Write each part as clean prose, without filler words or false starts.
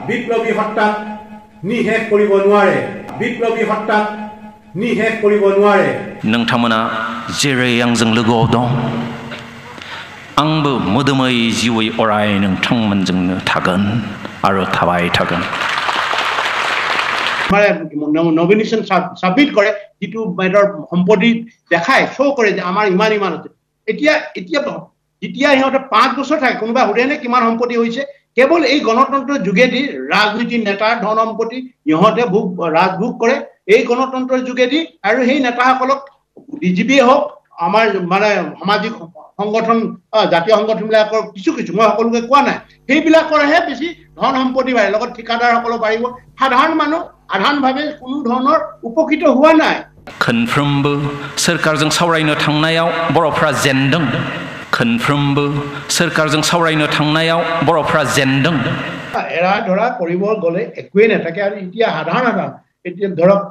বিপ্লবী হত্যাক নিশেষ কৰিব নোৱাৰে বিপ্লবী হত্যাক নিশেষ কৰিব নোৱাৰে नोंथांमोना जेरै आंजों लोगोआव दं आंबो मोदोमै जिउयै अराय नोंथांमोनजोंनो थागोन आरो थाबाय थागोन নমিনেশন সাবমিট কৰে যেটো মেডৰ সম্পত্তি দেখায় শো কৰে যে আমাৰ ইমান ইমান আছে এতিয়া যেতিয়া ইহঁতে 5 বছৰ থাকে কোনোবা হুৰেনে কিমান সম্পত্তি হৈছে কেৱল এই গণতন্ত্ৰৰ যোগেদি ৰাজনীতিৰ নেতাৰ ধন সম্পত্তি ইহঁতে ৰাজভোগ কৰে এই গণতন্ত্ৰৰ যোগেদি আৰু সেই নেতাসকলক ডিজিপি হওক আমাৰ মানে সামাজিক সংগঠন জাতীয় সংগঠনবিলাকৰ কিছু কিছু মই সকলোকে কোৱা নাই সেইবিলাকৰহে বেছি ধন সম্পত্তি বাঢ়ে লগত ঠিকাদাৰসকল বাঢ়িব সাধাৰণ মানুহ আধানভাৱে কোনো ধৰণৰ উপকৃত হোৱা নাই खनफ्रोमबो सरकारजों सावरायनो थांनायाव बर'फ्रा जेनदों खनफ्रोमबो सरकारजों सावरायनो थांनायाव बर'फ्रा जेनदों এৰা ধৰা কৰিব গলে একোৱে নাথাকে আৰু এতিয়া সাধাৰণ এতিয়া ধৰক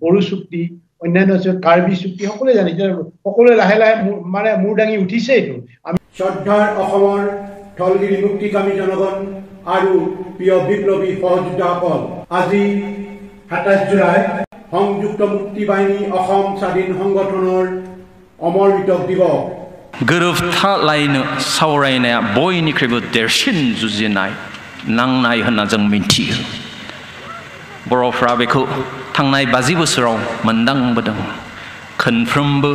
বড়ো চুক্তি অন্যান্য কাৰ্বি চুক্তি সকলোৱে জানিছে সকলোৱে লাহে লাহে মানে মূৰ দাঙি উঠিছে এইটো আমি শ্ৰদ্ধাৰ অসমৰ থলগিৰি মুক্তিকামী জনগণ আৰু প্ৰিয় বিপ্লবী সহযোদ্ধাসকল আজি 27 জুলাই সংযুক্ত মুক্তি বাহিনী অসম স্বাধীন সংগঠনৰ অমৰ বিতক দিৱস गोरोबथा लायनो सावरायनाया बयनिख्रुइबो देरसिन जुजिनाय नांनाय होनना जों मिथियो बर'फ्रा बेखौ थांनाय 50 बोसोराव मोनदांबोदों खनफ्रोमबो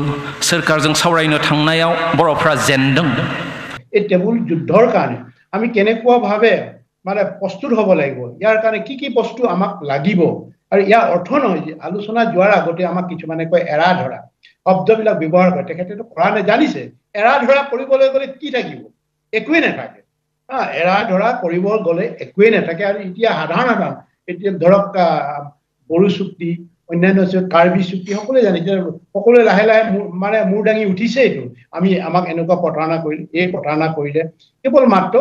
सरकारजों सावरायनो थांनायाव बर'फ्रा जेनदों এই টেবুল যুদ্ধৰ কাৰণে আমি কেনেকুৱা ভাবে মানে প্ৰস্তুত হ'ব লাগিব ইয়াৰ কাৰণে কি বস্তু আমাক লাগিব আৰু ইয়াৰ অৰ্থ নহয় যে আলোচনা যোৱাৰ আগতে আমাক কিছু মানে কয় এৰা ধৰা শব্দবিলাক ব্যৱহাৰ কৰে তেখেতেতো কৰা নাই জানিছে এৰা ধৰা কৰিবলৈ গ'লে কি থাকিব একোৱে নাথাকে এৰা ধৰা কৰিব গ'লে একোৱে নাথাকে আৰু এতিয়া সাধাৰণ এতিয়া ধৰক বড়ো চুক্তি অন্যান্য কাৰ্বি চুক্তি সকলোৱে জানিছে সকলোৱে লাহে লাহে মানে মূৰ দাঙি উঠিছে এইটো আমাক এনেকুৱা প্ৰতাৰণা কৰিলে এই প্ৰতাৰণা কৰিলে কেৱল মাত্ৰ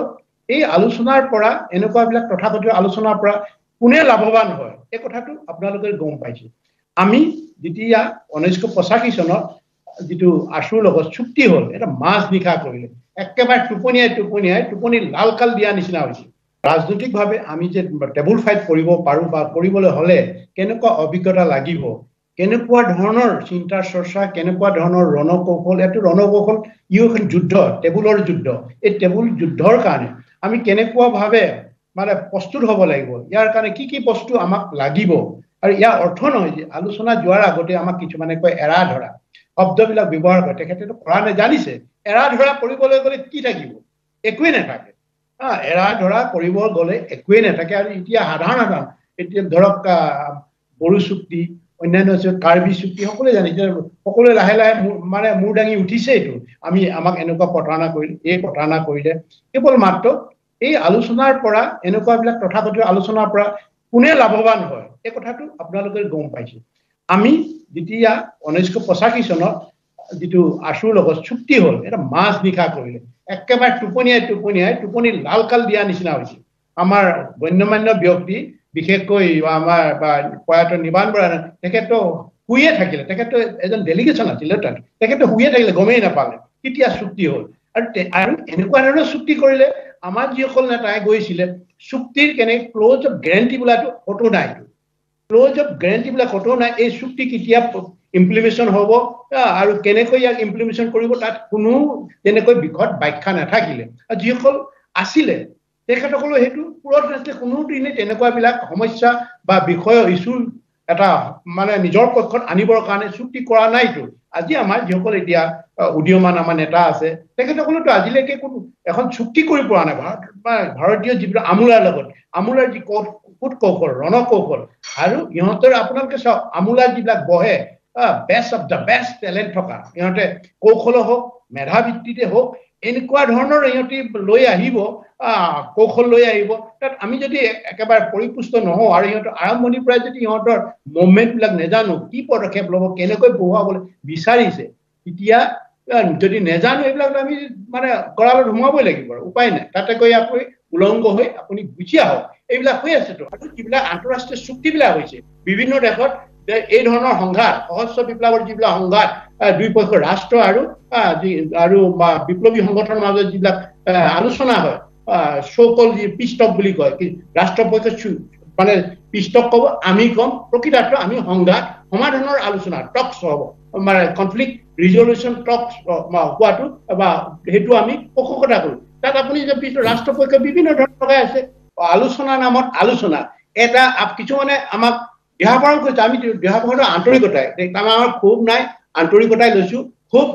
এই আলোচনাৰ পৰা এনেকুৱাবিলাক তথাকথিত আলোচনাৰ পৰা কোনে লাভৱান হয় এই কথাটো আপোনালোকে গম পাইছে আমি যেতিয়া 1985 চনত যেটো আশুৰ লগত চুক্তি হ'ল এটা মাছ নিখা কৰিলে একেবাৰে টোপনি লালকাল দিয়া নিচিনা হৈছে ৰাজনৈতিকভাৱে আমি যে টেবুল ফাইট কৰিব পাৰো বা কৰিবলৈ হলে কেনেকুৱা অভিজ্ঞতা লাগিব কেনেকুৱা ধৰণৰ চিন্তা চৰ্চা কেনেকুৱা ধৰণৰ ৰণকৌশল এটো ৰণকৌশল ইউখন যুদ্ধ টেবুলৰ যুদ্ধ এই টেবুল যুদ্ধৰ কাৰণে আমি কেনেকুৱা ভাবে মানে প্ৰস্তুত হ'ব লাগিব ইয়াৰ কাৰণে কি বস্তু আমাক লাগিব আৰু ইয়াৰ অৰ্থ নহয় যে আলোচনা যোৱাৰ আগতে আমাক কিছু মানে কয় এৰা ধৰা শব্দবিলাক ব্যৱহাৰ কৰে তেখেতেতো কৰা নাই জানিছে এৰা ধৰা কৰিবলৈ গ'লে কি থাকিব একোৱে নাথাকে এৰা ধৰা কৰিব গ'লে একোৱে নাথাকে আৰু এতিয়া সাধাৰণ এতিয়া ধৰক বড়ো চুক্তি অন্যান্য কাৰ্বি চুক্তি সকলোৱে জানিছে সকলোৱে লাহে লাহে মানে মূৰ দাঙি উঠিছে এইটো আমাক এনেকুৱা প্ৰতাৰণা কৰিলে এই প্ৰতাৰণা কৰিলে কেৱল মাত্ৰ এই আলোচনাৰ পৰা এনেকুৱাবিলাক তথাকথিত আলোচনাৰ পৰা কোনে লাভৱান হয় এই কথাটো আপোনালোকে গম পাইছে আমি যেতিয়া 1985 চনত যেটো আশুৰ লগত চুক্তি হ'ল এটা মাছ নিখা কৰিলে একেবাৰে টোপনি লালকাল দিয়া নিচিনা হৈছে আমাৰ গণ্যমান্য ব্যক্তি বিশেষকৈ আমাৰ প্ৰয়াত নিবান বৰা তেখেতো শুয়ে থাকিলে তেখেতো এজন ডেলিগেশ্যন আছিল তেখেতো শুয়ে থাকিলে গমেই নাপালে কেতিয়া চুক্তি হ'ল আৰু এনেকুৱা ধৰণৰ চুক্তি কৰিলে আমাৰ যিসকল নেতাই গৈছিলে চুক্তিৰ কেনে ক্লোজ অফ গ্যাৰান্টি বোলাটো ফটো নাই ক্লোজ অফ গ্যাৰান্টি বোলা ফটো নাই এই চুক্তি কেতিয়া ইমপ্লিমেন্টেশন হ'ব আৰু কেনেকৈ ইয়াক ইমপ্লিমেন্টেশন কৰিব তাত কোনো তেনেকৈ বিখত ব্যাখ্যা নাথাকিলে আৰু যিসকল আছিলে তেখেতসকলে হেতু পুৰত নাছিলে কোনো দিনে তেনেকুৱা বিলাক সমস্যা বা বিষয় ইস্যু এটা মানে নিজৰ পক্ষত আনিবৰ কাৰণে চুক্তি কৰা নাইতো আজি আমাৰ যিসকল এতিয়া উদীয়মান আমাৰ নেতা আছে তেখেতসকলেতো আজিলৈকে কোনো এখন চুক্তি কৰি পৰা নাই ভাৰতীয় যিবিলাক আমোলাৰ লগত আমোলাৰ যি কুট কৌশল ৰণকৌশল আৰু ইহঁতৰ আপোনালোকে চাওক আমোলাৰ যিবিলাক বহে best of the best talent থকা ইহঁতে কৌশল হওক মেধাভিত্তিতে হওক এনেকুৱা ধৰণৰ ইহঁতি লৈ আহিব কৌশল লৈ আহিব তাত আমি যদি একেবাৰে পৰিপুষ্ট নহওঁ আৰু ইহঁতৰ আৰম্ভণিৰ পৰাই যদি ইহঁতৰ মুভমেণ্টবিলাক নেজানো কি পদক্ষেপ ল'ব কেনেকৈ বহুৱাবলৈ বিচাৰিছে তেতিয়া যদি নেজানো এইবিলাক আমি মানে গৰালত সোমাবই লাগিব উপায় নাই তাতে কৈ আপুনি উলংগ হৈ আপুনি গুচি আহক এইবিলাক হৈ আছেতো আৰু যিবিলাক আন্তঃৰাষ্ট্ৰীয় চুক্তিবিলাক হৈছে বিভিন্ন দেশত এই ধৰণৰ সংঘাত সহস্ৰ বিপ্লৱৰ যিবিলাক সংঘাত দুই পক্ষৰ ৰাষ্ট্ৰ আৰু বিপ্লবী সংগঠনৰ মাজত যিবিলাক আলোচনা হয় সৌকল যি পিষ্টক বুলি কয় ৰাষ্ট্ৰপক্ষে মানে পিষ্টক ক'ব আমি কম প্ৰকৃতাৰ্থ আমি সংঘাত সমাধানৰ আলোচনা টক্স হ'ব মানে কনফ্লিক্ট ৰিজলিউশ্যন টক্স হোৱাটো বা সেইটো আমি পোষকতা কৰোঁ তাত আপুনি যে ৰাষ্ট্ৰপক্ষে বিভিন্ন ধৰণৰ লগাই আছে আলোচনা নামত আলোচনা এটা কিছুমানে আমাক দিহাপৰাও কৈছে আমি দিহাপৰাৰ আন্তৰিকতাই আমাৰ ক্ষোভ নাই আন্তৰিকতাই লৈছো খুব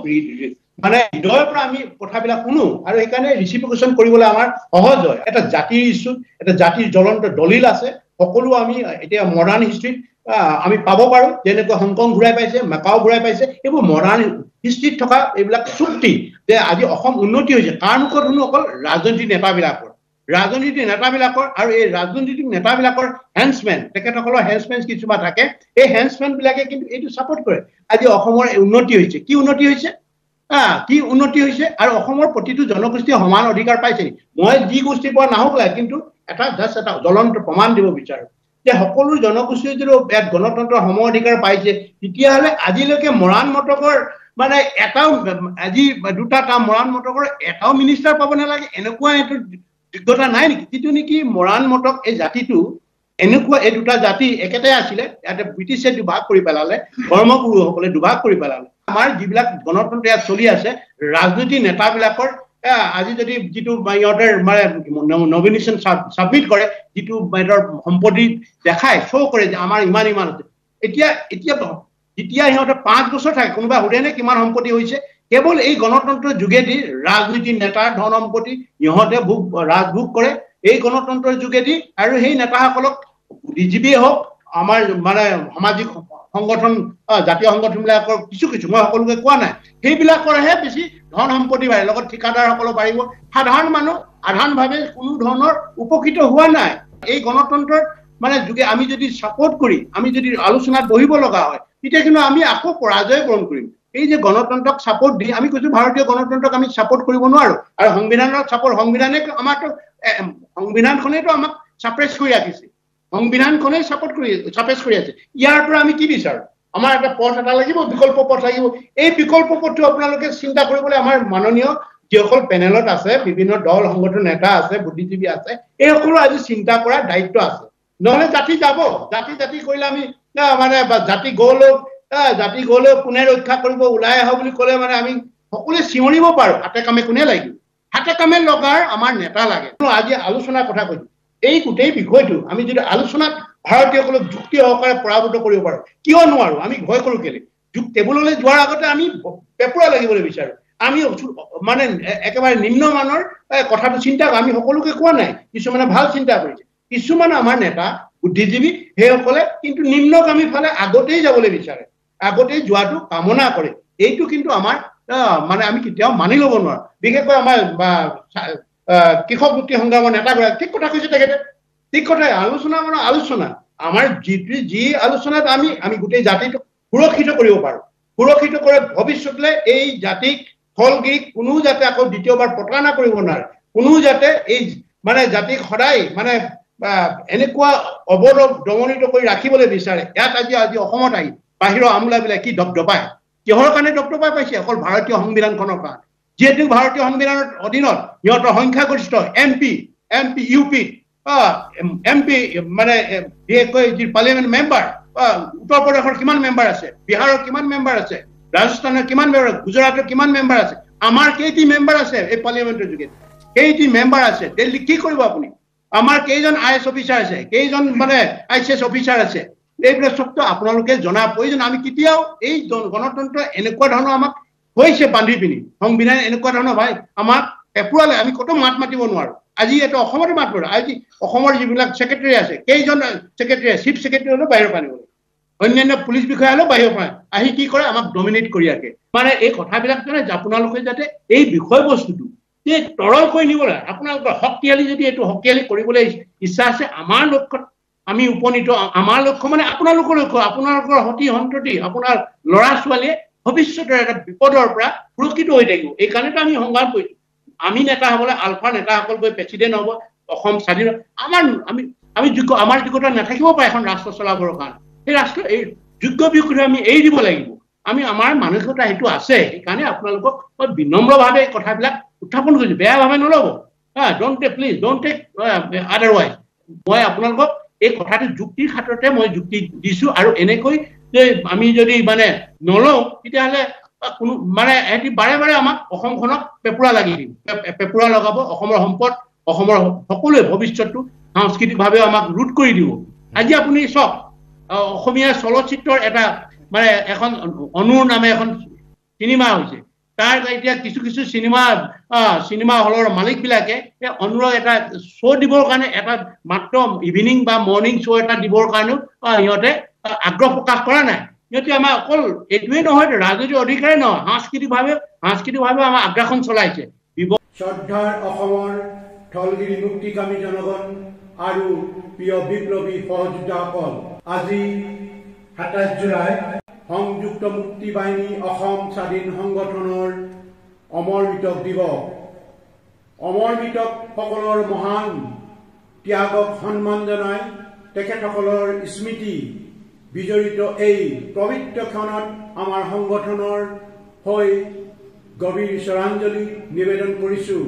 মানে হৃদয়ৰ পৰা আমি কথাবিলাক শুনো আৰু সেইকাৰণে ৰিচিপ্ৰিকেশ্যন কৰিবলৈ আমাৰ সহজ হয় এটা জাতিৰ ইছ্যু এটা জাতিৰ জ্বলন্ত দলিল আছে সকলো আমি এতিয়া মডাৰ্ণ হিষ্ট্ৰীত আমি পাব পাৰো যেনেকৈ হংকং ঘূৰাই পাইছে মাকাও ঘূৰাই পাইছে এইবোৰ মডাৰ্ণ হিষ্ট্ৰীত থকা এইবিলাক চুক্তি যে আজি অসম উন্নতি হৈছে কাৰ মুখত শুনো অকল ৰাজনৈতিক নেতাবিলাকৰ আৰু এই ৰাজনৈতিক নেতাবিলাকৰ হেণ্ডছমেন তেখেতসকলৰ হেণ্ডছমেন কিছুমান থাকে এই হেণ্ডছমেন বিলাকে কিন্তু এইটো ছাপোৰ্ট কৰে আজি অসমৰ উন্নতি হৈছে কি উন্নতি হৈছে আৰু অসমৰ প্ৰতিটো জনগোষ্ঠীয়ে সমান অধিকাৰ পাইছে মই যি গোষ্ঠীৰ পৰা নাহক লাগে কিন্তু এটা জ্বলন্ত প্ৰমাণ দিব বিচাৰো যে সকলো জনগোষ্ঠীয়ে যদি এক গণতন্ত্ৰৰ সম অধিকাৰ পাইছে তেতিয়াহ'লে আজিলৈকে মৰাণ মটকৰ মানে এটাও আজি দুটা কাম মৰাণ মটকৰ এটাও মিনিষ্টাৰ পাব নালাগে এনেকুৱা এইটো যোগ্যতা নাই নেকি যিটো নেকি মৰাণ মটক এই জাতিটো এনেকুৱা এই দুটা জাতি একেটাই আছিলে ইয়াতে ব্ৰিটিছে দুভাগ কৰি পেলালে ধৰ্মগুৰুসকলে দুভাগ কৰি পেলালে আমাৰ যিবিলাক গণতন্ত্ৰ ইয়াত চলি আছে ৰাজনৈতিক নেতাবিলাকৰ আজি যদি যিটো ইহঁতৰ মানে নমিনেশ্যন ছাবমিট কৰে যিটো সিহঁতৰ সম্পত্তি দেখায় শ্ব' কৰে যে আমাৰ ইমান আছে এতিয়া যেতিয়া সিহঁতে 5 বছৰ থাকে কোনোবা সোধেনে কিমান সম্পত্তি হৈছে কেৱল এই গণতন্ত্ৰৰ যোগেদি ৰাজনীতিৰ নেতাৰ ধন সম্পত্তি সিহঁতে ৰাজভোগ কৰে এই গণতন্ত্ৰৰ যোগেদি আৰু সেই নেতাসকলক বুদ্ধিজীৱীয়ে হওক আমাৰ মানে সামাজিক সংগঠন জাতীয় সংগঠনবিলাকৰ কিছু মই সকলোকে কোৱা নাই সেইবিলাকৰহে বেছি ধন সম্পত্তি বাঢ়ে লগত ঠিকাদাৰসকলো বাঢ়িব সাধাৰণ মানুহ সাধাৰণভাৱে কোনো ধৰণৰ উপকৃত হোৱা নাই এই গণতন্ত্ৰৰ মানে যোগে আমি যদি ছাপোৰ্ট কৰি আমি যদি আলোচনাত বহিব লগা হয় তেতিয়া কিন্তু আমি আকৌ পৰাজয় বৰণ কৰিম এই যে গণতন্ত্ৰক ছাপোৰ্ট দি আমি কৈছো ভাৰতীয় গণতন্ত্ৰক আমি ছাপোৰ্ট কৰিব নোৱাৰো আৰু সংবিধানৰ ছাপোৰ্ট সংবিধানে আমাৰতো সংবিধানখনেতো আমাক ছাপ্ৰেছ কৰি ৰাখিছে সংবিধানখনেই ছাপ্ৰেছ কৰি আছে ইয়াৰ পৰা আমি কি বিচাৰো আমাৰ এটা পথ এটা লাগিব বিকল্প পথ লাগিব এই বিকল্প পথটো আপোনালোকে চিন্তা কৰিবলৈ আমাৰ মাননীয় যিসকল পেনেলত আছে বিভিন্ন দল সংগঠন নেতা আছে বুদ্ধিজীৱী আছে এই সকলো আজি চিন্তা কৰাৰ দায়িত্ব আছে নহলে জাতি যাব জাতি কৰিলে আমি মানে জাতি গৌৰৱ কোনে ৰক্ষা কৰিব ওলাই আহক বুলি ক'লে মানে আমি সকলোৱে চিঞৰিব পাৰো হাতে কামে কোনে লাগিব হাতে কামে লগাৰ আমাৰ নেতা লাগে আজি আলোচনাৰ কথা কৈছো এই গোটেই বিষয়টো আমি যদি আলোচনাত ভাৰতীয়সকলক যুক্তি সহকাৰে পৰাভূত কৰিব পাৰো কিয় নোৱাৰো আমি ভয় কৰো কেলে টেবুললৈ যোৱাৰ আগতে আমি পেপুৰা লাগিবলৈ বিচাৰো আমি মানে একেবাৰে নিম্নমানৰ কথাটো চিন্তা আমি সকলোকে কোৱা নাই কিছুমানে ভাল চিন্তা কৰিছে কিছুমান আমাৰ নেতা বুদ্ধিজীৱী সেইসকলে কিন্তু নিম্নগামী ফালে আগতেই যাবলৈ বিচাৰে আগতেই যোৱাটো কামনা কৰে এইটো কিন্তু আমাৰ মানে আমি কেতিয়াও মানি ল'ব নোৱাৰো বিশেষকৈ আমাৰ কৃষক মুক্তি সংগ্ৰামৰ নেতাগৰাকী ঠিক কথা কৈছে তেখেতে ঠিক কথাই আলোচনা আমাৰ যি আলোচনাত আমি গোটেই জাতিটোক সুৰক্ষিত কৰিব পাৰো সুৰক্ষিত কৰে ভৱিষ্যতলৈ এই জাতিক ফলগিৰিক কোনো যাতে আকৌ দ্বিতীয়বাৰ প্ৰতাৰণা কৰিব নোৱাৰে কোনো যাতে এই মানে জাতিক সদায় মানে এনেকুৱা অৱৰোধ দমনিত কৰি ৰাখিবলৈ বিচাৰে ইয়াত আজি অসমত আহি বাহিৰৰ আমোলাবিলাক কি দপদপায় কিহৰ কাৰণে দপদপাই পাইছে অকল ভাৰতীয় সংবিধানখনৰ কাৰণে যিহেতু ভাৰতীয় সংবিধানৰ অধীনত সিহঁতৰ সংখ্যাগৰিষ্ঠ এমপি ইউপি এমপি মানে বিশেষকৈ যি পাৰ্লিয়ামেণ্ট মেম্বাৰ উত্তৰ প্ৰদেশৰ কিমান মেম্বাৰ আছে বিহাৰৰ কিমান মেম্বাৰ আছে ৰাজস্থানৰ কিমান মেম্বাৰ গুজৰাটৰ কিমান মেম্বাৰ আছে আমাৰ কেইটি মেম্বাৰ আছে এই পাৰ্লিয়ামেণ্টৰ যোগেদি কেইটি মেম্বাৰ আছে দিল্লী কি কৰিব আপুনি আমাৰ কেইজন IAS অফিচাৰ আছে কেইজন মানে ICS অফিচাৰ আছে এইবিলাক চবটো আপোনালোকে জনা প্ৰয়োজন আমি কেতিয়াও এই গণতন্ত্ৰ এনেকুৱা ধৰণৰ আমাক হৈছে বান্ধি পিনি সংবিধান এনেকুৱা ধৰণৰ ভাই আমাক এপ্ৰুৱালে আমি কত মাত মাতিব নোৱাৰো আজি এটা অসমতে মাত মাৰো আজি অসমৰ যিবিলাক সেক্ৰেটাৰী আছে কেইজন সেক্ৰেটাৰী চিফ সেক্ৰেটাৰী হলো বাহিৰৰ পৰা নিবলৈ অন্যান্য পুলিচ বিষয়া হলো বাহিৰৰ পৰা আহি কি কৰে আমাক ডমিনেট কৰি ৰাখে মানে এই কথাবিলাক জানে আপোনালোকে যাতে এই বিষয়বস্তুটো যে তৰল কৰি নিবলৈ আপোনালোকৰ শক্তিশালী যদি এইটো শক্তিশালী কৰিবলৈ ইচ্ছা আছে আমাৰ লক্ষ্যত আমি উপনীত আমাৰ লক্ষ্য মানে আপোনালোকৰ লক্ষ্য আপোনালোকৰ সতি সন্ততি আপোনাৰ ল'ৰা ছোৱালীয়ে ভৱিষ্যতৰ এটা বিপদৰ পৰা সুৰক্ষিত হৈ থাকিব এই কাৰণেতো আমি সংগ্ৰাম কৰিছো আমি নেতা হ'বলৈ আলফা নেতাসকল গৈ প্ৰেচিডেণ্ট হ'ব অসম স্বাধীন আমি যোগ্য আমাৰ যোগ্যতা নাথাকিব পাৰে এখন ৰাষ্ট্ৰ চলাবৰ কাৰণে সেই ৰাষ্ট্ৰ এই যোগ্য ব্যক্তি আমি এৰি দিব লাগিব আমি আমাৰ মানসিকতা সেইটো আছে সেইকাৰণে আপোনালোকক মই বিনম্ৰভাৱে এই কথাবিলাক উত্থাপন কৰিছো বেয়া ভাৱে নল'ব প্লিজ ডোন্ট টেক আদাৰৱাইজ মই আপোনালোকক এই কথাটো যুক্তিৰ খাতৰতে মই যুক্তি দিছো আৰু এনেকৈ যে আমি যদি মানে নলওঁ তেতিয়াহ'লে কোনো মানে এটি বাৰে বাৰে আমাক অসমখনক পেপুৰা লাগি দিব পেপুৰা লগাব অসমৰ সম্পদ অসমৰ সকলোৱে ভৱিষ্যতটো সাংস্কৃতিকভাৱে আমাক ৰুট কৰি দিব আজি আপুনি চাওক অসমীয়া চলচ্চিত্ৰৰ এটা মানে এখন অনুৰ নামে এখন চিনেমা হৈছে তাৰ এতিয়া কিছু কিছু চিনেমা হলৰ মালিকবিলাকে অনুৰ এটা শ্ব' দিবৰ কাৰণে এটা মাত্ৰ ইভিনিং বা মৰ্ণিং শ্ব' এটা দিবৰ কাৰণেও সিহঁতে আগ্ৰহ প্ৰকাশ কৰা নাই সিহঁতে আমাৰ অকল এইটোৱে নহয় ৰাজনৈতিক অধিকাৰে নহয় সাংস্কৃতিকভাৱে আমাৰ আগ্ৰাসন চলাইছে শ্ৰদ্ধাৰ অসমৰ স্থলগিৰি মুক্তিকামী জনগণ আৰু প্ৰিয় বিপ্লৱী সহযোদ্ধাসকল আজি ২৭ জুলাই সংযুক্ত মুক্তি বাহিনী অসম স্বাধীন সংগঠনৰ অমৰ মৃতক দিৱস অমৰ মৃতকসকলৰ মহান ত্যাগক সন্মান জনাই তেখেতসকলৰ স্মৃতি বিজড়িত এই পবিত্ৰ ক্ষণত আমাৰ সংগঠনৰ হৈ গভীৰ শ্ৰদ্ধাঞ্জলি নিবেদন কৰিছোঁ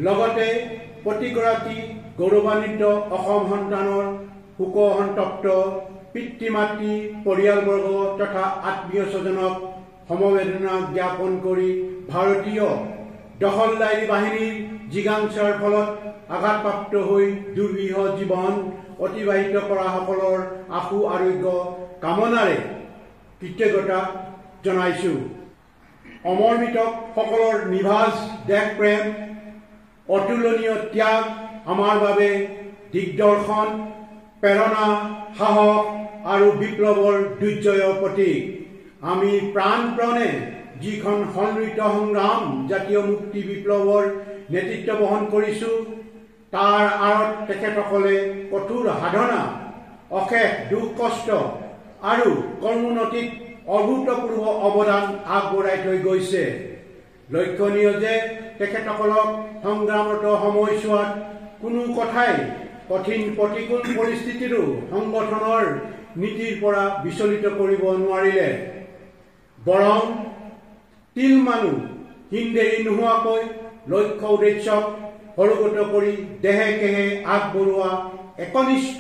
লগতে প্ৰতিগৰাকী গৌৰৱান্বিত অসম সন্তানৰ শোকসন্তপ্ত পিতৃ মাতৃ পৰিয়ালবৰ্গ তথা আত্মীয় স্বজনক সমবেদনা জ্ঞাপন কৰি ভাৰতীয় দখলদাৰী বাহিনীৰ জিগাংসাৰ ফলত আঘাতপ্ৰাপ্ত হৈ দুৰ্বিহ জীৱন অতিবাহিত কৰাসকলৰ আশু আৰোগ্য কামনাৰে কৃতজ্ঞতা জনাইছোঁ অমৰ মৃতকসকলৰ নিভাঁজ দেশপ্ৰেম অতুলনীয় ত্যাগ আমাৰ বাবে দিগদৰ্শন প্ৰেৰণা সাহস আৰু বিপ্লৱৰ দুৰ্জয়ৰ প্ৰতীক আমি প্ৰাণপণে যিখন সন্মিলিত সংগ্ৰাম জাতীয় মুক্তি বিপ্লৱৰ নেতৃত্ব বহন কৰিছোঁ তাৰ আঁৰত তেখেতসকলে কঠোৰ সাধনা অশেষ দুখ কষ্ট আৰু কৰ্মোন্নতিত অভূতপূৰ্ব অৱদান আগবঢ়াই থৈ গৈছে লক্ষণীয় যে তেখেতসকলক সংগ্ৰামৰত সময়ছোৱাত কোনো কথাই কঠিন প্ৰতিকূল পৰিস্থিতিৰো সংগঠনৰ নীতিৰ পৰা বিচলিত কৰিব নোৱাৰিলে বৰং তিল মানুহ হিন্দেৰি নোহোৱাকৈ লক্ষ্য উদ্দেশ্যক সৰুগত কৰি দেহে কেহে আগবঢ়োৱা একনিষ্ঠ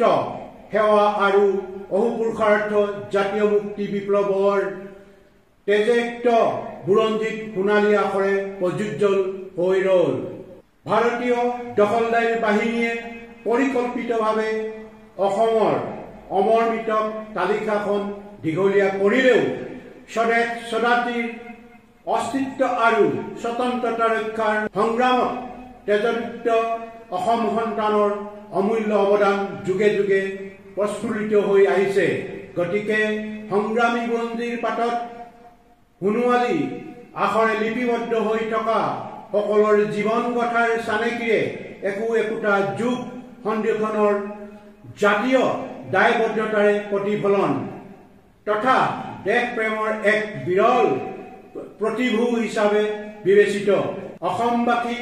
সেৱা আৰু অহুপুৰুষাৰ্থ জাতীয় মুক্তি বিপ্লৱৰ তেজেক্ত বুৰঞ্জীত সোণালী আখৰে প্ৰজ্বল হৈ ৰ'ল ভাৰতীয় দখলদাৰী বাহিনীয়ে পৰিকল্পিতভাৱে অসমৰ অমৰ মৃতক তালিকাখন দীঘলীয়া কৰিলেও স্বদেশ স্বজাতিৰ অস্তিত্ব আৰু স্বতন্ত্ৰতা ৰক্ষাৰ সংগ্ৰামত তেজদীপ্ত অসম সন্তানৰ অমূল্য অৱদান যুগে যুগে প্ৰস্ফুৰিত হৈ আহিছে গতিকে সংগ্ৰামী বুৰঞ্জীৰ পাতত সোণোৱালী আখৰে লিপিবদ্ধ হৈ থকা সকলৰ জীৱন কথাৰ চানেকিৰে একোটা যুগ সন্ধিখনৰ জাতীয় দায়বদ্ধতাৰে প্ৰতিফলন তথা দেশপ্ৰেমৰ এক বিৰল প্ৰতিভূ হিচাপে বিবেচিত অসমবাসী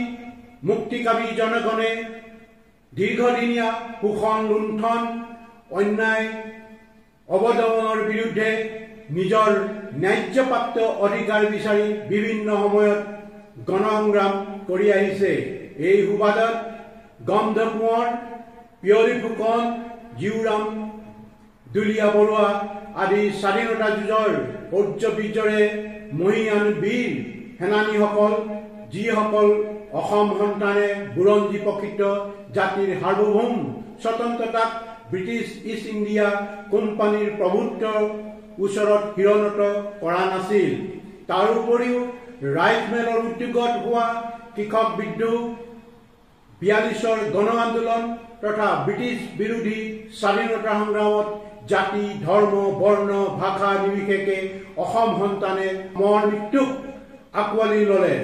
মুক্তিকামী জনগণে দীৰ্ঘদিনীয়া শোষণ লুণ্ঠন অন্যায় অৱদমনৰ বিৰুদ্ধে নিজৰ ন্যায্যপ্ৰাপ্ত অধিকাৰ বিচাৰি বিভিন্ন সময়ত গণসংগ্ৰাম কৰি আহিছে এই সুবাদত গন্ধ কোঁৱৰ পিয়লি ফুকন জিউৰাম দুলীয়া বৰুৱা আদি স্বাধীনতা যুঁজৰ শৌৰ্যবীৰ্যৰে মহীয়ান বীৰ সেনানীসকল যিসকল অসম সন্তানে বুৰঞ্জী প্ৰকৃত জাতিৰ সাৰ্বভৌম স্বতন্ত্ৰতাক ব্ৰিটিছ ইষ্ট ইণ্ডিয়া কোম্পানীৰ প্ৰভুত্বৰ ওচৰত শিৰণত কৰা নাছিল তাৰোপৰিও ৰাইচ মিলৰ উদ্যোগত হোৱা কৃষক বিদ্ৰোহ ৪২ৰ গণ আন্দোলন তথা ব্ৰিটিছ বিৰোধী স্বাধীনতা সংগ্ৰামত জাতি ধৰ্ম বৰ্ণ ভাষা নিৰ্বিশেষে অসম সন্তানে মৰ মৃত্যুক আঁকোৱালি ল'লে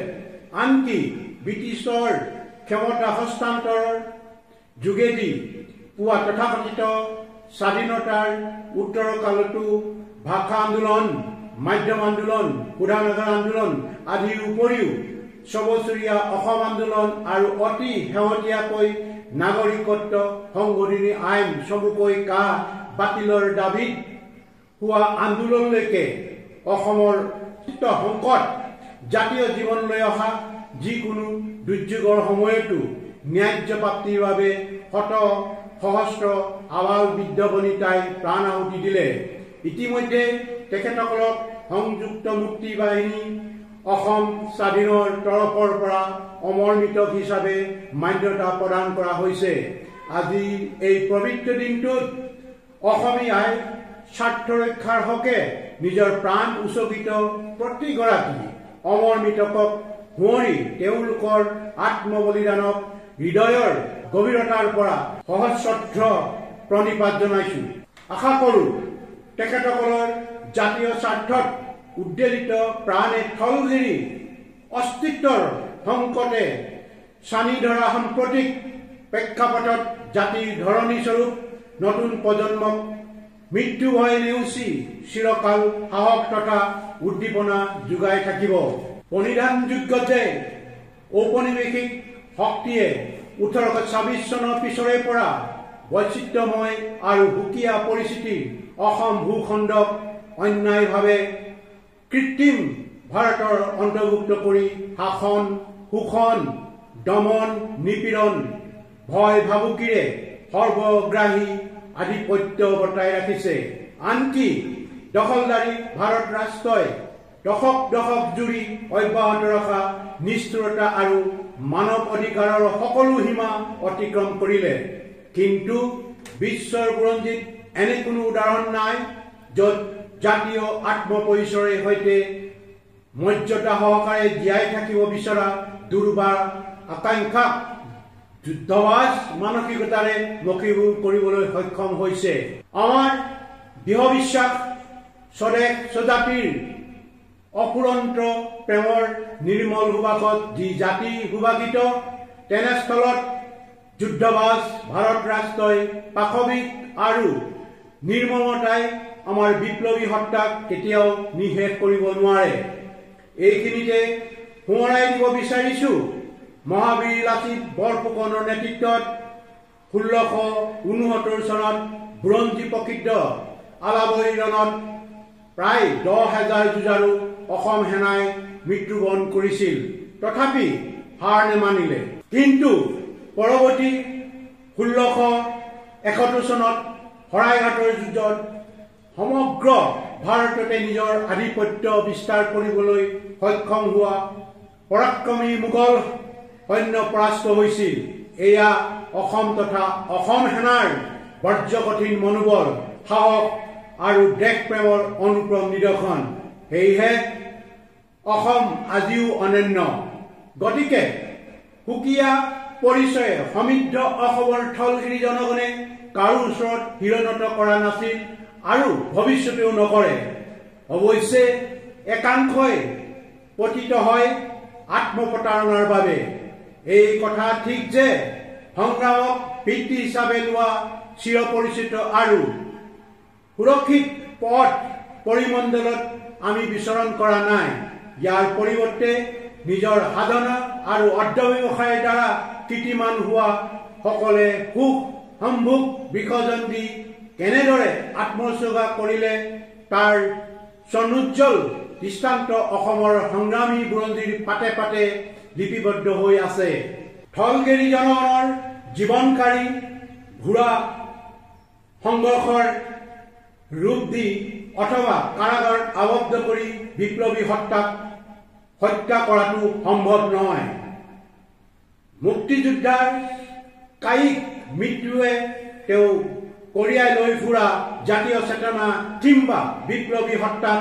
আনকি ব্ৰিটিছৰ ক্ষমতা হস্তান্তৰৰ যোগেদি পোৱা তথাকথিত স্বাধীনতাৰ উত্তৰকালতো ভাষা আন্দোলন মাধ্যম আন্দোলন শোধানাগাৰ আন্দোলন আদিৰ উপৰিও ছবছৰীয়া অসম আন্দোলন আৰু অতি শেহতীয়াকৈ নাগৰিকত্ব সংশোধনী আইন চমুকৈ কা বাতিলৰ দাবীত হোৱা আন্দোলনলৈকে অসমৰ সংকট জাতীয় জীৱনলৈ অহা যিকোনো দুৰ্যোগৰ সময়তো ন্যায্য প্ৰাপ্তিৰ বাবে শত সহস্ৰ আবাল বৃদ্ধ বনিতাই প্ৰাণ আহুতি দিলে। ইতিমধ্যে তেখেতসকলক সংযুক্ত মুক্তি বাহিনী অসম স্বাধীনৰ তৰফৰ পৰা অমৰ মৃতক হিচাপে মান্যতা প্ৰদান কৰা হৈছে। আজি এই পবিত্ৰ দিনটোত অসমীয়াই স্বাৰ্থ ৰক্ষাৰ হকে নিজৰ প্ৰাণ উচৰ্গিত প্ৰতিগৰাকী অমৰ মৃতকক সোঁৱৰি তেওঁলোকৰ আত্মবলিদানক হৃদয়ৰ গভীৰতাৰ পৰা সহস্ৰদ্ধ প্ৰণিপাত জনাইছো। আশা কৰোঁ তেখেতসকলৰ জাতীয় স্বাৰ্থত উদ্বেলিত প্ৰাণে থলগিৰি অস্তিত্বৰ সংকটে চানি ধৰা সাম্প্ৰতিক প্ৰেক্ষাপটত জাতিৰ ধৰণী স্বৰূপ নতুন প্ৰজন্মক মৃত্যু ভয় নেওচি চিৰকাল সাহস তথা উদ্দীপনা যোগাই থাকিব। পৰিধানযোগ্য যে ঔপনিৱেশিক শক্তিয়ে 1826 চনৰ পিছৰে পৰা বৈচিত্ৰ্যময় আৰু সুকীয়া পৰিস্থিতিৰ অসম ভূখণ্ডক অন্যায়ভাৱে কৃত্ৰিম ভাৰতৰ অন্তৰ্ভুক্ত কৰি শাসন শোষণ দমন নিপীড়ন ভয় ভাবুকিৰে সৰ্বগ্ৰাহী আধিপত্য বৰ্তাই ৰাখিছে। আনকি দখলদাৰী ভাৰত ৰাষ্ট্ৰই দশক দশক জুৰি অব্যাহত ৰখা নিষ্ঠুৰতা আৰু মানৱ অধিকাৰৰ সকলো সীমা অতিক্ৰম কৰিলে। কিন্তু বিশ্বৰ বুৰঞ্জীত এনে কোনো উদাহৰণ নাই য'ত জাতীয় আত্মপৰিচয়ৰ সৈতে মৰ্যাদা সহকাৰে জীয়াই থাকিব বিচৰা দুৰ্বাৰ আকাংক্ষাক যুদ্ধবাজ মানসিকতাৰে মষিমূৰ কৰিবলৈ সক্ষম হৈছে। আমাৰ দৃঢ় বিশ্বাস স্বদেশ স্বজাতিৰ অফুৰন্ত প্ৰেমৰ নিৰ্মল সুবাসত যি জাতি সুবাসিত, তেনেস্থলত যুদ্ধবাজ ভাৰত ৰাষ্ট্ৰই পাশবিক আৰু নিৰ্মমতাই আমাৰ বিপ্লৱী সত্তাক কেতিয়াও নিষেধ কৰিব নোৱাৰে। এইখিনিতে সোঁৱৰাই দিব বিচাৰিছো মহাবীৰ লাচিত বৰফুকনৰ নেতৃত্বত 1669 চনত বুৰঞ্জী প্ৰসিদ্ধ আলাবৰী ৰণত প্ৰায় 10,000 যুঁজাৰু অসম সেনাই মৃত্যুবৰণ কৰিছিল। তথাপি হাৰ নেমানিলে। কিন্তু পৰৱৰ্তী 1671 চনত শৰাইঘাটৰ যুদ্ধত সমগ্ৰ ভাৰততে নিজৰ আধিপত্য বিস্তাৰ কৰিবলৈ সক্ষম হোৱা পৰাক্ৰমী মোগল সৈন্য পৰাস্ত হৈছিল। এয়া অসম তথা অসম সেনাৰ বৰ্জ্যকঠিন মনোবল সাহস আৰু দেশ প্ৰেমৰ অনুপম নিদৰ্শন। সেয়েহে অসম আজিও অনন্য। গতিকে সুকীয়া পৰিচয়ে সমৃদ্ধ অসমৰ থলগিৰি জনগণে কাৰো ওচৰত শিৰণত কৰা নাছিল আৰু ভৱিষ্যতেও নকৰে। অৱশ্যে একাংশই পতিত হয় আত্মপ্ৰতাৰণাৰ বাবে। এই কথা ঠিক যে সংগ্ৰামক ভিত্তি হিচাপে লোৱা চিৰপৰিচিত আৰু সুৰক্ষিত পথ পৰিমণ্ডলত আমি বিচৰণ কৰা নাই। ইয়াৰ পৰিৱৰ্তে নিজৰ সাধনা আৰু অধ্যৱসায়ৰ দ্বাৰা কীৰ্তিমান হোৱা সকলে সুখ সম্ভোগ বিসৰ্জন দি কেনেদৰে আত্মোৎসৰ্গা কৰিলে তাৰ স্বৰ্ণোজ্জ্বল দৃষ্টান্ত অসমৰ সংগ্ৰামী বুৰঞ্জীৰ পাতে পাতে লিপিবদ্ধ হৈ আছে। থলগিৰি জনগণৰ জীৱনকাৰী ঘোঁৰা সংঘৰ্ষৰ ৰূপ দি অথবা কাৰাগাৰত আবদ্ধ কৰি বিপ্লৱী সত্তাক হত্যা কৰাটো সম্ভৱ নহয়। মুক্তিযোদ্ধাৰ কায়িক মৃত্যুৱে তেওঁ কঢ়িয়াই লৈ ফুৰা জাতীয় চেতনা কিংবা বিপ্লৱী সত্তাক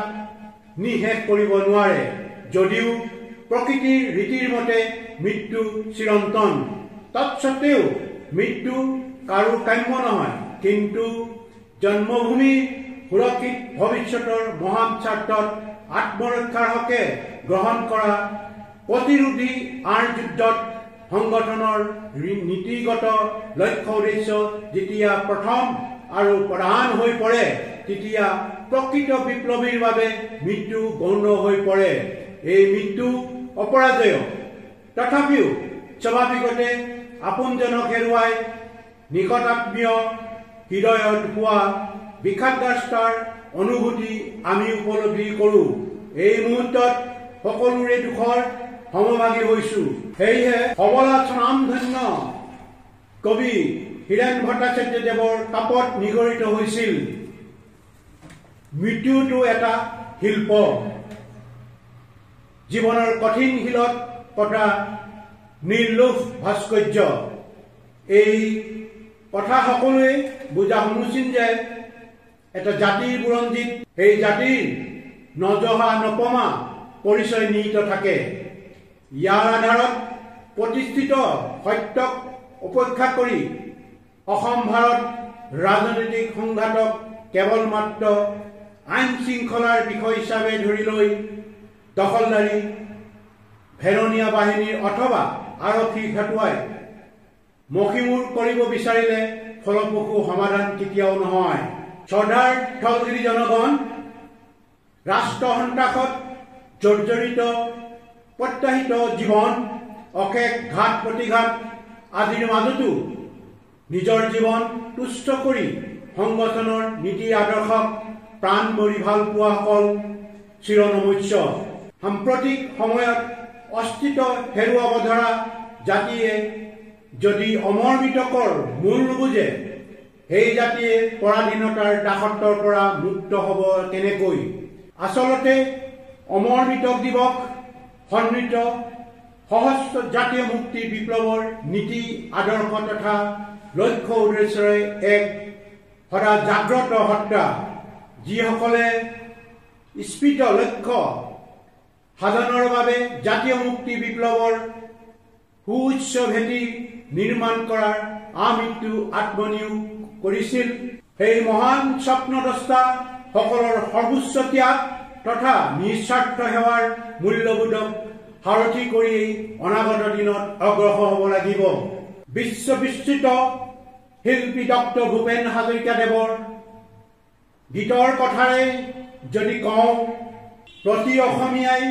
নিষেধ কৰিব নোৱাৰে। যদিও প্ৰকৃতিৰ ৰীতিৰ মতে মৃত্যু চিৰন্তন, তৎসত্বেও মৃত্যু কাৰো কাম্য নহয়। কিন্তু জন্মভূমি সুৰক্ষিত ভৱিষ্যতৰ মহান স্বাৰ্থত আত্মৰক্ষাৰ হকে গ্ৰহণ কৰা প্ৰতিৰোধী আঁৰ যুদ্ধত সংগঠনৰ নীতিগত লক্ষ্য উদ্দেশ্য যেতিয়া প্ৰথম আৰু প্ৰধান হৈ পৰে, তেতিয়া প্ৰকৃত বিপ্লৱীৰ বাবে মৃত্যু গৌণ হৈ পৰে। এই মৃত্যু অপৰাজয়। তথাপিও স্বাভাৱিকতে আপোনজনক হেৰুৱাই নিকটাত্মীয় হৃদয়ত হোৱা বিষাদগ্ৰস্তৰ অনুভূতি আমি উপলব্ধি কৰোঁ। এই মুহূৰ্তত সকলোৰে দুখৰ সমভাগী হৈছো। সেয়েহে সবলা স্বনামধন্য কবি হীৰেণ ভট্টাচাৰ্যদেৱৰ কাপত নিগৰিত হৈছিল মৃত্যুটো এটা শিল্প, জীৱনৰ কঠিন শিলত কটা নিৰ্লোভ ভাস্কৰ্য। এই কথা সকলোৱে বুজা সমুচীন যে এটা জাতিৰ বুৰঞ্জীত সেই জাতিৰ নজহা নপমা পৰিচয় নিহিত থাকে। ইয়াৰ আধাৰত প্ৰতিষ্ঠিত সত্যক উপেক্ষা কৰি অসম ভাৰত ৰাজনৈতিক সংঘাতক কেৱল মাত্ৰ আইন শৃংখলাৰ বিষয় হিচাপে ধৰি লৈ দখলদাৰী ভেৰনীয়া বাহিনীৰ অথবা আৰক্ষী খেটুৱাই মষিমূৰ কৰিব বিচাৰিলে ফলপ্ৰসূ সমাধান কেতিয়াও নহয়। শ্ৰদ্ধাৰ স্থলগিৰি জনগণ, ৰাষ্ট্ৰ সন্ত্ৰাসত জৰ্জৰিত প্ৰত্যাহিত জীৱন, অশেষ ঘাত প্ৰতিঘাত আদিৰ মাজতো নিজৰ জীৱন তুষ্ট কৰি সংগঠনৰ নীতি আদৰ্শক প্ৰাণ কৰি ভাল পোৱাসকল চিৰনমস্য। সাম্প্ৰতিক সময়ত অস্তিত্ব হেৰুৱাব ধৰা জাতিয়ে যদি অমৰ মৃতকৰ মূল নুবুজে, সেই জাতিয়ে পৰাধীনতাৰ দাসত্বৰ পৰা মুক্ত হ'ব কেনেকৈ? আচলতে অমৰ মৃতক দিৱস সন্মিত সহস্ৰ জাতীয় মুক্তি বিপ্লৱৰ নীতি আদৰ্শ তথা লক্ষ্য উদ্দেশ্যৰে এক সদা জাগ্ৰত সত্তা, যিসকলে স্ফীত লক্ষ্য সাধনৰ বাবে জাতীয় মুক্তি বিপ্লৱৰ সুউচ্চ ভেটি নিৰ্মাণ কৰাৰ আমৃত্যু আত্মনিয়োগ কৰিছিল। সেই মহান স্বপ্নদ্ৰষ্টা সকলৰ সৰ্বোচ্চ ত্যাগ তথা নিস্বাৰ্থ সেৱাৰ মূল্যবোধক সাৰথি কৰি অনাগত দিনত অগ্ৰসৰ হ'ব লাগিব। বিশ্ববিস্তৃত শিল্পী ডক্টৰ ভূপেন হাজৰিকাদেৱৰ গীতৰ কথাৰে যদি কওঁ, প্ৰতি অসমীয়াই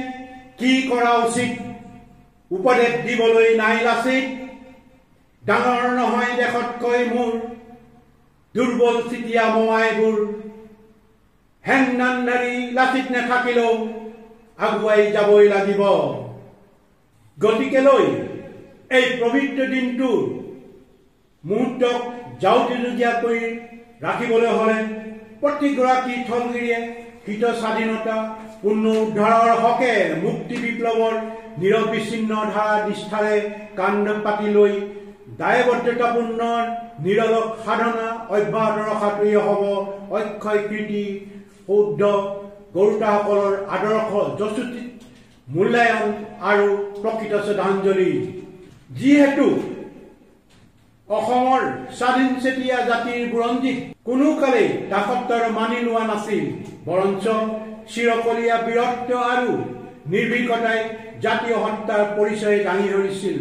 কি কৰা উচিত, উপদেশ দিবলৈ নাই লাচিত। ডাঙৰ নহয় দেশতকৈ মোৰ, দুৰ্বল চিতিয়া মোৱাইবোৰ। হেংনানধাৰী লাচিত নাথাকিলেও আগুৱাই যাবই লাগিব। গতিকেলৈ এই পবিত্ৰ দিনটোৰ মুহূৰ্তক যাউতিলগীয়াকৈ ৰাখিবলৈ হ'লে প্ৰতিগৰাকী স্থলগিৰিয়ে কৃত স্বাধীনতা পুনৰুদ্ধাৰৰ হকে মুক্তি বিপ্লৱৰ নিৰবিচ্ছিন্ন ধাৰা নিষ্ঠাৰে কান্ধ পাতি লৈ দায়বদ্ধতাপূৰ্ণ নিৰলস সাধনা অব্যাহত ৰখাটোৱেই হ'ব অক্ষয় কৃতি শুদ্ধ গৰুতাসকলৰ আদৰ্শ যশোচিত মূল্যায়ন আৰু প্ৰকৃত শ্ৰদ্ধাঞ্জলি। যিহেতু অসমৰ স্বাধীন চেতিয়া জাতিৰ বুৰঞ্জীত কোনো কালেই দাসত্বৰ মানি লোৱা নাছিল, বৰঞ্চ চিৰকলীয়া বীৰত্ব আৰু নিৰ্ভীকতাই জাতীয় সত্তাৰ পৰিচয় দাঙি ধৰিছিল।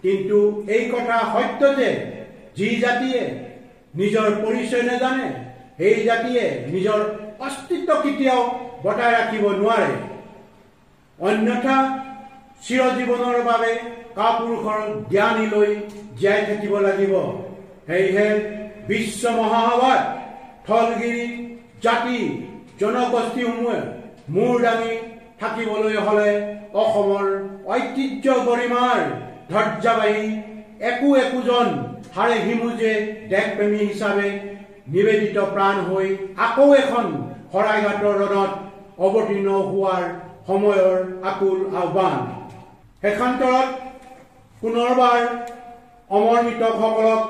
কিন্তু এই কথা সত্য যে যি জাতিয়ে নিজৰ পৰিচয় নাজানে, সেই জাতিয়ে নিজৰ অস্তিত্ব কেতিয়াও বৰ্তাই ৰাখিব নোৱাৰে। অন্যথা চিৰজীৱনৰ বাবে কাপুৰুষৰ জ্ঞানী লৈ জীয়াই থাকিব লাগিব। সেয়েহে বিশ্ব মহাসভাত স্থলগিৰি জাতি জনগোষ্ঠীসমূহে মূৰ দাঙি থাকিবলৈ হ'লে অসমৰ ঐতিহ্য গৰিমাৰ ধৈৰ্যবাহী একোজন হাড়ে হিমুজে দেশপ্ৰেমী হিচাপে নিবেদিত প্ৰাণ হৈ আকৌ এখন শৰাইঘাটৰ ৰণত অৱতীৰ্ণ হোৱাৰ সময়ৰ আকুল আহ্বান। শেষান্তৰত পুনৰবাৰ অমৰ মৃতকসকলক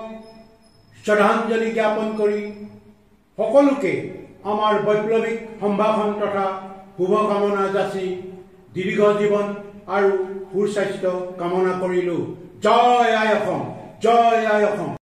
শ্ৰদ্ধাঞ্জলি জ্ঞাপন কৰি সকলোকে আমাৰ বৈপ্লৱিক সম্ভাষণ তথা শুভকামনা যাচি দীৰ্ঘ জীৱন আৰু সুস্বাস্থ্য কামনা কৰিলোঁ। জয় আই অসম, জয় আই অসম।